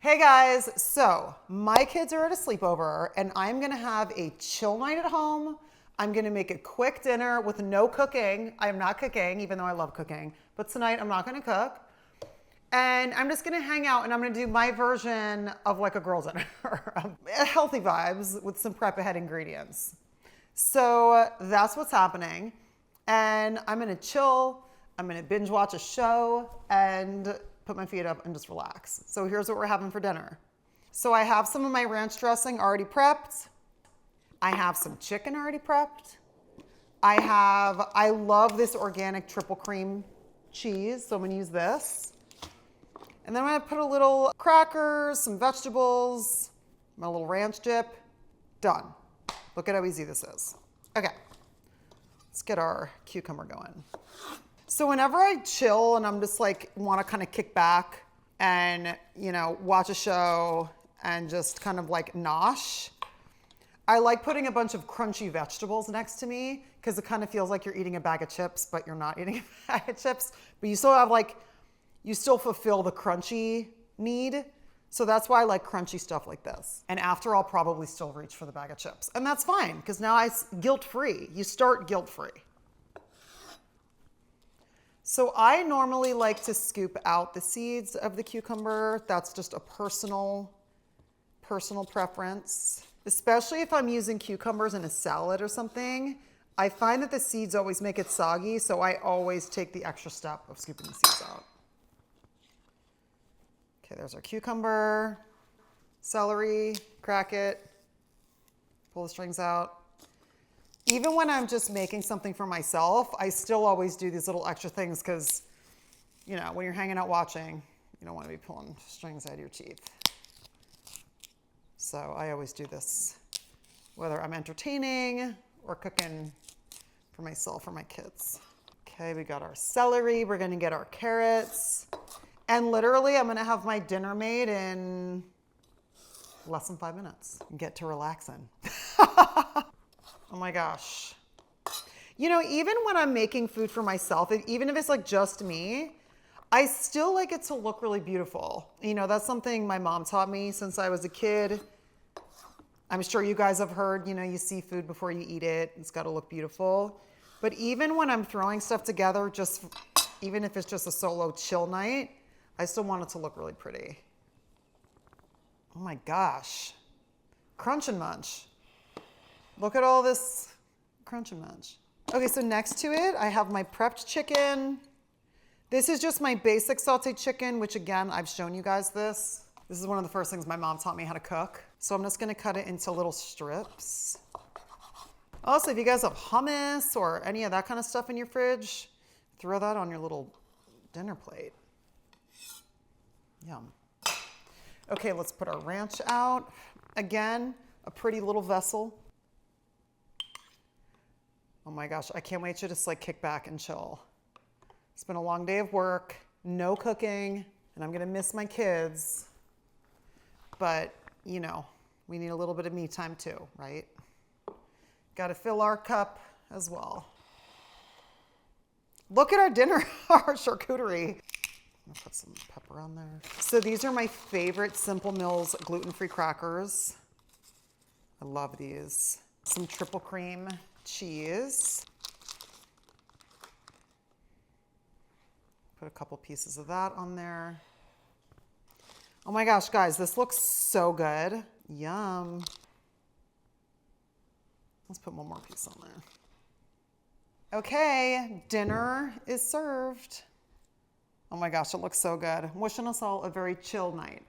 Hey guys, so my kids are at a sleepover and I'm gonna have a chill night at home. I'm gonna make a quick dinner with no cooking. I am not cooking, even though I love cooking, but tonight I'm not gonna cook. And I'm just gonna hang out and I'm gonna do my version of like a girl dinner. Healthy vibes with some prep ahead ingredients. So that's what's happening. And I'm gonna chill, I'm gonna binge watch a show and put my feet up and just relax. So here's what we're having for dinner. So I have some of my ranch dressing already prepped. I have some chicken already prepped. I love this organic triple cream cheese, so I'm gonna use this. And then I'm gonna put a little crackers, some vegetables, my little ranch dip, done. Look at how easy this is. Okay, let's get our cucumber going. So whenever I chill and I'm just like want to kind of kick back and, you know, watch a show and just kind of like nosh, I like putting a bunch of crunchy vegetables next to me because it kind of feels like you're eating a bag of chips, but you're not eating a bag of chips. But you still have like, you still fulfill the crunchy need. So that's why I like crunchy stuff like this. And after, I'll probably still reach for the bag of chips. And that's fine because now I'm guilt-free. You start guilt-free. So I normally like to scoop out the seeds of the cucumber. That's just a personal preference. Especially if I'm using cucumbers in a salad or something, I find that the seeds always make it soggy, so I always take the extra step of scooping the seeds out. Okay, there's our cucumber, celery, crack it, pull the strings out. Even when I'm just making something for myself, I still always do these little extra things because, you know, when you're hanging out watching, you don't want to be pulling strings out of your teeth. So I always do this, whether I'm entertaining or cooking for myself or my kids. Okay, we got our celery. We're going to get our carrots. And literally, I'm going to have my dinner made in less than 5 minutes and get to relaxing. Oh my gosh. You know, even when I'm making food for myself, even if it's like just me, I still like it to look really beautiful. You know, that's something my mom taught me since I was a kid. I'm sure you guys have heard, you know, you see food before you eat it. It's got to look beautiful. But even when I'm throwing stuff together, even if it's just a solo chill night, I still want it to look really pretty. Oh my gosh. Crunch and munch. Look at all this crunch and munch. Okay, so next to it, I have my prepped chicken. This is just my basic sauteed chicken, which again, I've shown you guys this. This is one of the first things my mom taught me how to cook. So I'm just gonna cut it into little strips. Also, if you guys have hummus or any of that kind of stuff in your fridge, throw that on your little dinner plate. Yum. Okay, let's put our ranch out. Again, a pretty little vessel. Oh my gosh, I can't wait to just like kick back and chill. It's been a long day of work, no cooking, and I'm gonna miss my kids. But, you know, we need a little bit of me time too, right? Gotta fill our cup as well. Look at our dinner, our charcuterie. I'm gonna put some pepper on there. So these are my favorite Simple Mills gluten-free crackers. I love these. Some triple cream cheese. Put a couple pieces of that on there. Oh my gosh, guys, this looks so good. Yum. Let's put one more piece on there. Okay, dinner is served. Oh my gosh, it looks so good. I'm wishing us all a very chill night.